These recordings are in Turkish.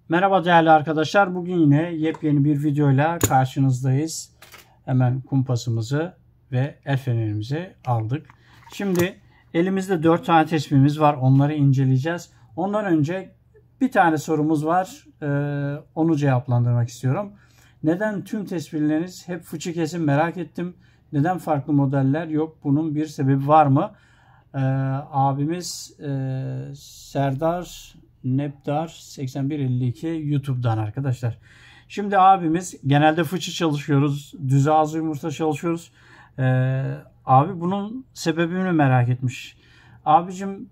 Merhaba değerli arkadaşlar. Bugün yine yepyeni bir videoyla karşınızdayız. Hemen kumpasımızı ve el fenerimizi aldık. Şimdi elimizde 4 tane tespihimiz var. Onları inceleyeceğiz. Ondan önce bir tane sorumuz var. Onu cevaplandırmak istiyorum. Neden tüm tespihleriniz hep fıçı kesim merak ettim. Neden farklı modeller yok? Bunun bir sebebi var mı? Abimiz Serdar Nepdar 8152 YouTube'dan arkadaşlar. Şimdi abimiz genelde fıçı çalışıyoruz. Düz ağız yumurta çalışıyoruz. Abi bunun sebebini merak etmiş. Abicim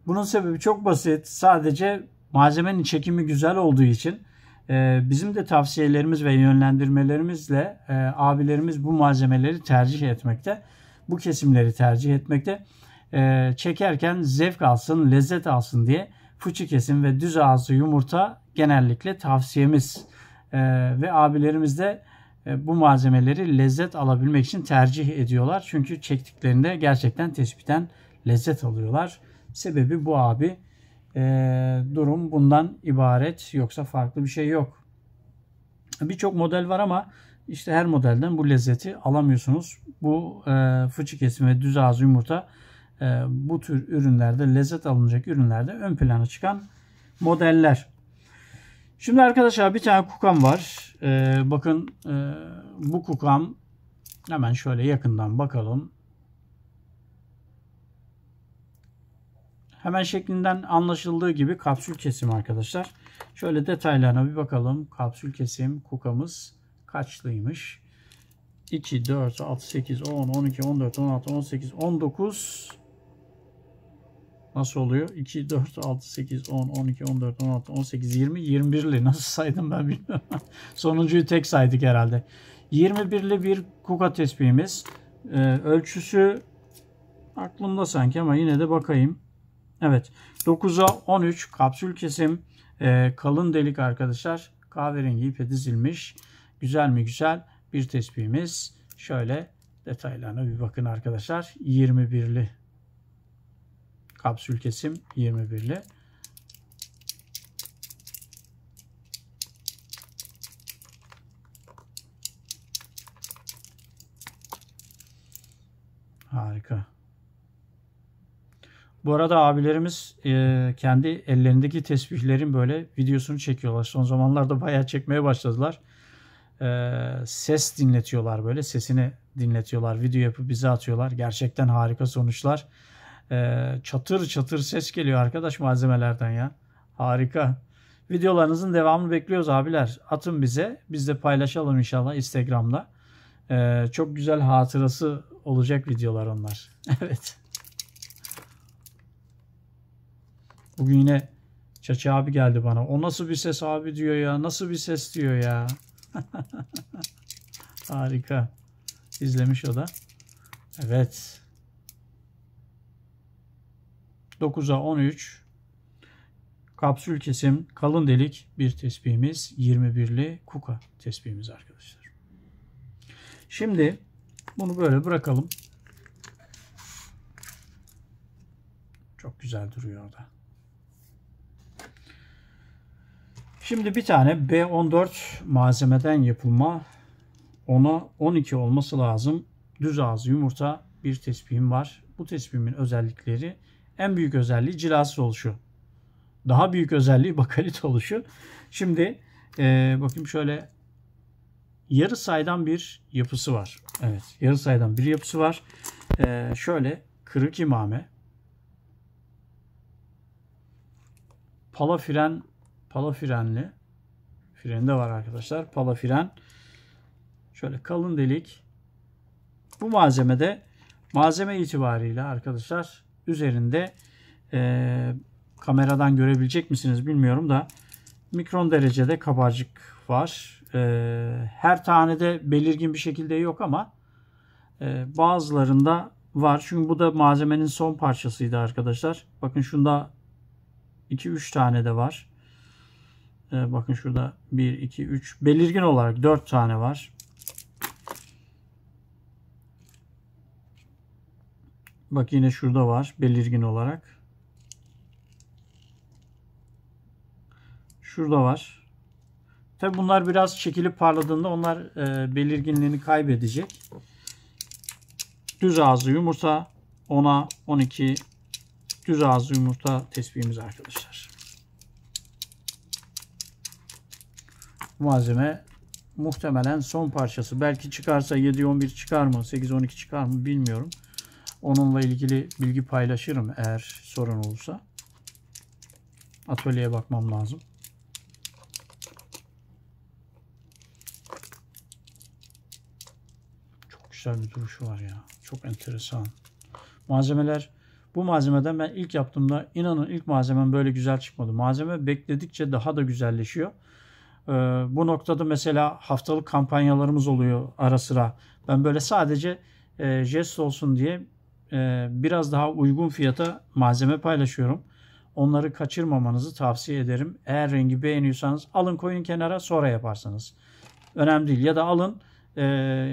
bunun sebebi çok basit. Sadece malzemenin çekimi güzel olduğu için bizim de tavsiyelerimiz ve yönlendirmelerimizle abilerimiz bu malzemeleri tercih etmekte. Bu kesimleri tercih etmekte. Çekerken zevk alsın, lezzet alsın diye fıçı kesim ve düz ağızlı yumurta genellikle tavsiyemiz. Ve abilerimiz de bu malzemeleri lezzet alabilmek için tercih ediyorlar. Çünkü çektiklerinde gerçekten tespitten lezzet alıyorlar. Sebebi bu abi. Durum bundan ibaret. Yoksa farklı bir şey yok. Birçok model var ama işte her modelden bu lezzeti alamıyorsunuz. Bu fıçı kesim ve düz ağız yumurta bu tür ürünlerde, lezzet alınacak ürünlerde ön plana çıkan modeller. Şimdi arkadaşlar bir tane kukam var. Bakın bu kukam, hemen şöyle yakından bakalım. Hemen şeklinden anlaşıldığı gibi kapsül kesim arkadaşlar. Şöyle detaylarına bir bakalım. Kapsül kesim kukamız kaçlıymış? 2, 4, 6, 8, 10, 12, 14, 16, 18, 19. Nasıl oluyor? 2, 4, 6, 8, 10, 12, 14, 16, 18, 20, 21'li. Nasıl saydım ben bilmiyorum. Sonuncuyu tek saydık herhalde. 21'li bir kuka tespihimiz. Ölçüsü aklımda sanki ama yine de bakayım. Evet. 9'a 13 kapsül kesim. Kalın delik arkadaşlar. Kahverengi ipe dizilmiş. Güzel mi güzel bir tespihimiz. Şöyle detaylarına bir bakın arkadaşlar. 21'li kapsül kesim, 21'li. Harika. Bu arada abilerimiz kendi ellerindeki tesbihlerin böyle videosunu çekiyorlar. Son zamanlarda bayağı çekmeye başladılar. Ses dinletiyorlar böyle. Sesini dinletiyorlar. Video yapıp bize atıyorlar. Gerçekten harika sonuçlar. Çatır çatır ses geliyor arkadaş malzemelerden ya. Harika. Videolarınızın devamını bekliyoruz abiler. Atın bize. Biz de paylaşalım inşallah Instagram'da. Çok güzel hatırası olacak videolar onlar. Evet. Bugün yine Çaça abi geldi bana. O nasıl bir ses abi diyor ya. Nasıl bir ses diyor ya. Harika. İzlemiş o da. Evet. 9'a 13 kapsül kesim kalın delik bir tespihimiz. 21'li kuka tespihimiz arkadaşlar. Şimdi bunu böyle bırakalım. Çok güzel duruyor orada. Şimdi bir tane B14 malzemeden yapılma 10'a 12 olması lazım. Düz ağız yumurta bir tespihim var. Bu tespihimin özellikleri, en büyük özelliği cilasız oluşu. Daha büyük özelliği bakalit oluşu. Şimdi bakayım şöyle yarı saydam bir yapısı var. Evet, yarı saydam bir yapısı var. Şöyle kırık imame, pala frenli freni de var arkadaşlar. Pala fren. Şöyle kalın delik. Bu malzemede malzeme itibariyle arkadaşlar üzerinde kameradan görebilecek misiniz bilmiyorum da mikron derecede kabarcık var. Her tanede belirgin bir şekilde yok ama bazılarında var. Çünkü bu da malzemenin son parçasıydı arkadaşlar. Bakın şunda 2-3 tane de var. Bakın şurada 1, 2, 3 belirgin olarak 4 tane var. Bak yine şurada var belirgin olarak. Şurada var. Tabi bunlar biraz çekilip parladığında onlar belirginliğini kaybedecek. Düz ağızlı yumurta 10'a 12 düz ağızlı yumurta tespihimiz arkadaşlar. Malzeme muhtemelen son parçası. Belki çıkarsa 7-11 çıkar mı? 8-12 çıkar mı? Bilmiyorum. Onunla ilgili bilgi paylaşırım eğer sorun olursa. Atölyeye bakmam lazım. Çok güzel bir duruşu var ya. Çok enteresan. Malzemeler, bu malzemeden ben ilk yaptığımda inanın ilk malzemem böyle güzel çıkmadı. Malzeme bekledikçe daha da güzelleşiyor. Bu noktada mesela haftalık kampanyalarımız oluyor ara sıra. Ben böyle sadece jest olsun diye biraz daha uygun fiyata malzeme paylaşıyorum. Onları kaçırmamanızı tavsiye ederim. Eğer rengi beğeniyorsanız alın koyun kenara, sonra yaparsanız. Önemli değil. Ya da alın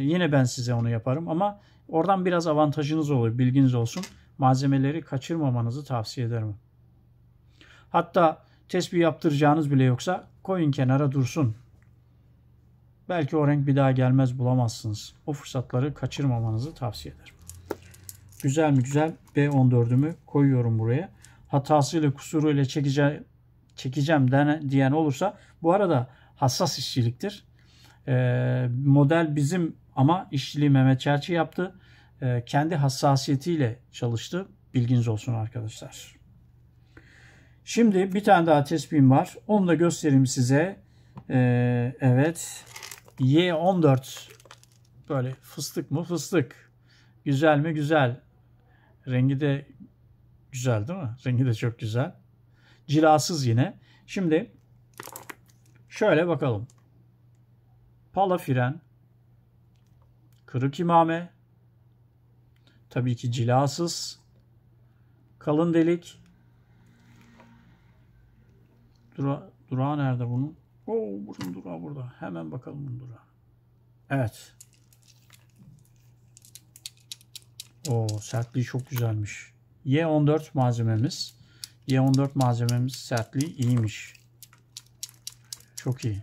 yine ben size onu yaparım ama oradan biraz avantajınız olur. Bilginiz olsun. Malzemeleri kaçırmamanızı tavsiye ederim. Hatta tespih yaptıracağınız bile yoksa koyun kenara dursun. Belki o renk bir daha gelmez, bulamazsınız. O fırsatları kaçırmamanızı tavsiye ederim. Güzel mi güzel. B14'ümü koyuyorum buraya. Hatasıyla kusuruyla çekeceğim diyen olursa, bu arada hassas işçiliktir. Model bizim ama işçiliği Mehmet Çerçi yaptı. Kendi hassasiyetiyle çalıştı. Bilginiz olsun arkadaşlar. Şimdi bir tane daha tespihim var. Onu da göstereyim size. Evet. Y14. Böyle fıstık mı? Fıstık. Güzel mi? Güzel. Rengi de güzel değil mi? Rengi de çok güzel. Cilasız yine. Şimdi şöyle bakalım. Pala fren. Kırık imame. Tabii ki cilasız. Kalın delik. Durağı nerede bunun? Bunun durağı burada. Hemen bakalım bunun durağı. Evet. Sertliği çok güzelmiş. Y14 malzememiz. Y14 malzememiz sertliği iyiymiş. Çok iyi.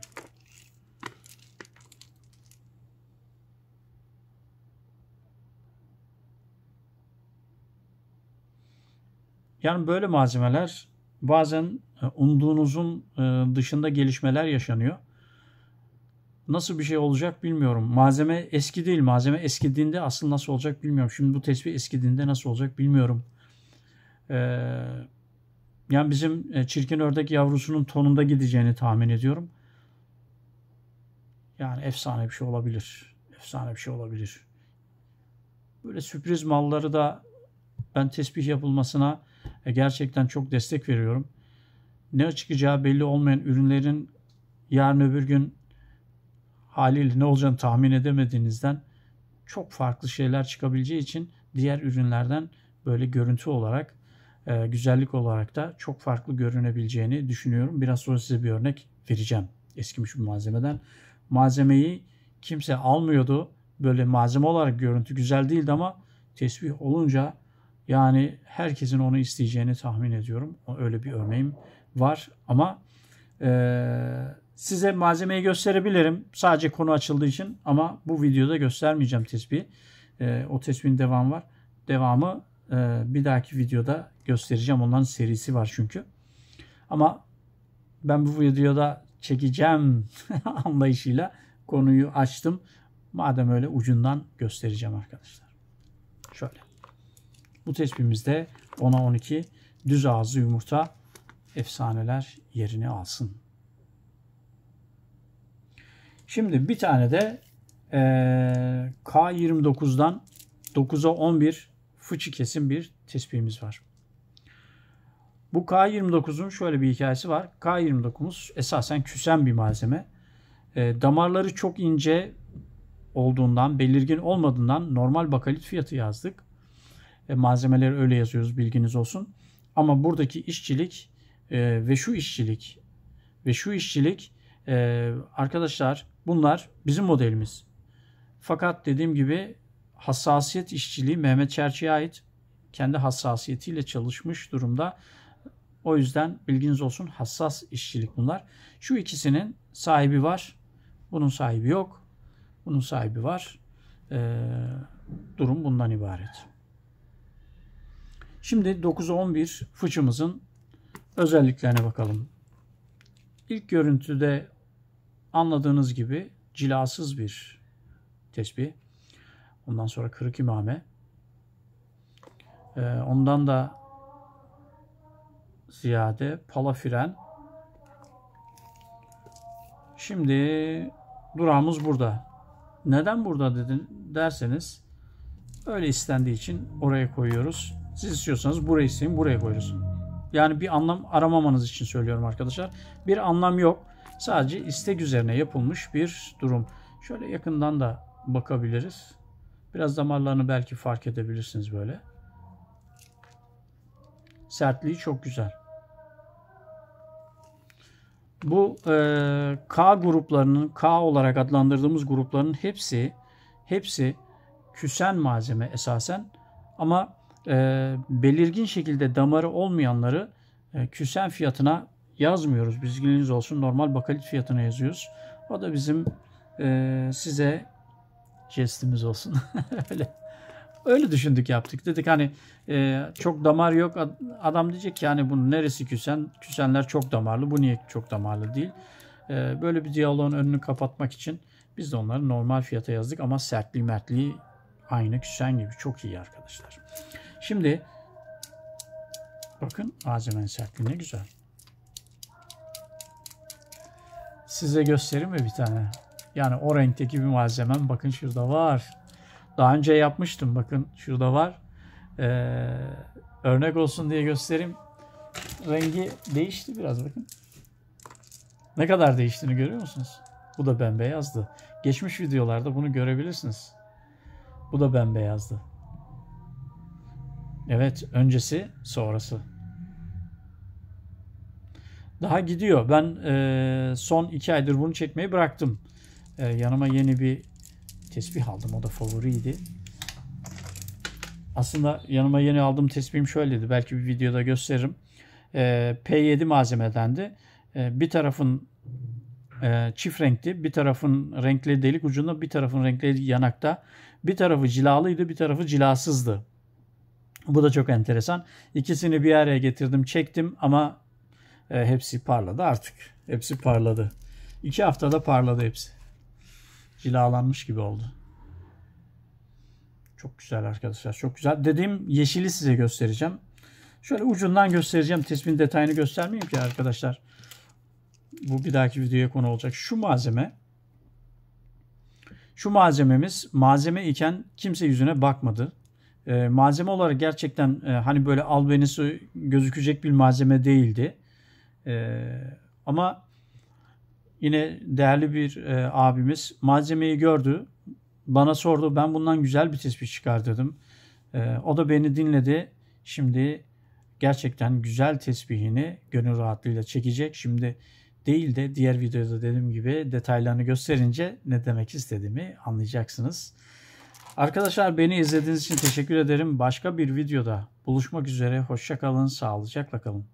Yani böyle malzemeler bazen umduğunuzun dışında gelişmeler yaşanıyor. Nasıl bir şey olacak bilmiyorum. Malzeme eski değil. Malzeme eskidiğinde asıl nasıl olacak bilmiyorum. Şimdi bu tespih eskidiğinde nasıl olacak bilmiyorum. Yani bizim çirkin ördek yavrusunun tonunda gideceğini tahmin ediyorum. Yani efsane bir şey olabilir. Efsane bir şey olabilir. Böyle sürpriz malları da ben tespih yapılmasına gerçekten çok destek veriyorum. Ne çıkacağı belli olmayan ürünlerin yarın öbür gün haliyle ne olacağını tahmin edemediğinizden çok farklı şeyler çıkabileceği için diğer ürünlerden böyle görüntü olarak, güzellik olarak da çok farklı görünebileceğini düşünüyorum. Biraz sonra size bir örnek vereceğim eskimiş bir malzemeden. Malzemeyi kimse almıyordu. Böyle malzeme olarak görüntü güzel değildi ama tespih olunca yani herkesin onu isteyeceğini tahmin ediyorum. Öyle bir örneğim var ama size malzemeyi gösterebilirim. Sadece konu açıldığı için ama bu videoda göstermeyeceğim tespihi. O tespihin devamı var. Devamı bir dahaki videoda göstereceğim. Onların serisi var çünkü. Ama ben bu videoda çekeceğim anlayışıyla konuyu açtım. Madem öyle ucundan göstereceğim arkadaşlar. Şöyle. Bu tespihimizde 10'a 12 düz ağızlı yumurta efsaneler yerini alsın. Şimdi bir tane de K29'dan 9'a 11 fıçı kesim bir tespihimiz var. Bu K29'un şöyle bir hikayesi var. K29 esasen küsen bir malzeme. Damarları çok ince olduğundan, belirgin olmadığından normal bakalit fiyatı yazdık. Malzemeleri öyle yazıyoruz, bilginiz olsun. Ama buradaki işçilik ve şu işçilik arkadaşlar bunlar bizim modelimiz. Fakat dediğim gibi hassasiyet işçiliği Mehmet Çerçi'ye ait, kendi hassasiyetiyle çalışmış durumda. O yüzden bilginiz olsun, hassas işçilik bunlar. Şu ikisinin sahibi var. Bunun sahibi yok. Bunun sahibi var. Durum bundan ibaret. Şimdi 911 fıçımızın özelliklerine bakalım. İlk görüntüde anladığınız gibi cilasız bir tespih. Ondan sonra kırık imame. Ondan da ziyade pala fren. Şimdi durağımız burada. Neden burada derseniz öyle istendiği için oraya koyuyoruz. Siz istiyorsanız buraya isteyin, buraya koyuyoruz. Yani bir anlam aramamanız için söylüyorum arkadaşlar. Bir anlam yok. Sadece istek üzerine yapılmış bir durum. Şöyle yakından da bakabiliriz. Biraz damarlarını belki fark edebilirsiniz böyle. Sertliği çok güzel. Bu K gruplarının, K olarak adlandırdığımız grupların hepsi küsen malzeme esasen. Ama belirgin şekilde damarı olmayanları küsen fiyatına yazmıyoruz. Bilginiz olsun, normal bakalit fiyatına yazıyoruz. O da bizim size jestimiz olsun. Öyle düşündük, yaptık. Dedik hani çok damar yok. Adam diyecek ki hani bunun neresi küsen? Küsenler çok damarlı. Bu niye çok damarlı değil? Böyle bir diyaloğun önünü kapatmak için biz de onları normal fiyata yazdık. Ama sertliği mertliği aynı küsen gibi. Çok iyi arkadaşlar. Şimdi bakın malzemenin sertliği ne güzel. Size göstereyim mi bir tane? Yani o renkteki bir malzemem bakın şurada var. Daha önce yapmıştım. Bakın şurada var. Örnek olsun diye göstereyim. Rengi değişti biraz bakın. Ne kadar değiştiğini görüyor musunuz? Bu da bembeyazdı. Geçmiş videolarda bunu görebilirsiniz. Bu da bembeyazdı. Evet, öncesi sonrası. Daha gidiyor. Ben son 2 aydır bunu çekmeyi bıraktım. Yanıma yeni bir tespih aldım. O da favoriydi. Aslında yanıma yeni aldığım tespihim şöyleydi. Belki bir videoda gösteririm. P7 malzemedendi. Bir tarafın çift renkti. Bir tarafın renkleri delik ucunda, bir tarafın renkleri yanakta. Bir tarafı cilalıydı, bir tarafı cilasızdı. Bu da çok enteresan. İkisini bir araya getirdim, çektim ama hepsi parladı artık. Hepsi parladı. 2 haftada parladı hepsi. Cilalanmış gibi oldu. Çok güzel arkadaşlar. Çok güzel. Dediğim yeşili size göstereceğim. Şöyle ucundan göstereceğim. Tespihin detayını göstermeyeyim ki arkadaşlar. Bu bir dahaki videoya konu olacak. Şu malzeme. Şu malzememiz malzeme iken kimse yüzüne bakmadı. Malzeme olarak gerçekten hani böyle albenisi gözükecek bir malzeme değildi. Ama yine değerli bir abimiz malzemeyi gördü. Bana sordu. Ben bundan güzel bir tespih çıkartırdım. O da beni dinledi. Şimdi gerçekten güzel tesbihini gönül rahatlığıyla çekecek. Şimdi değil de diğer videoda dediğim gibi detaylarını gösterince ne demek istediğimi anlayacaksınız. Arkadaşlar beni izlediğiniz için teşekkür ederim. Başka bir videoda buluşmak üzere. Hoşça kalın, sağlıcakla kalın.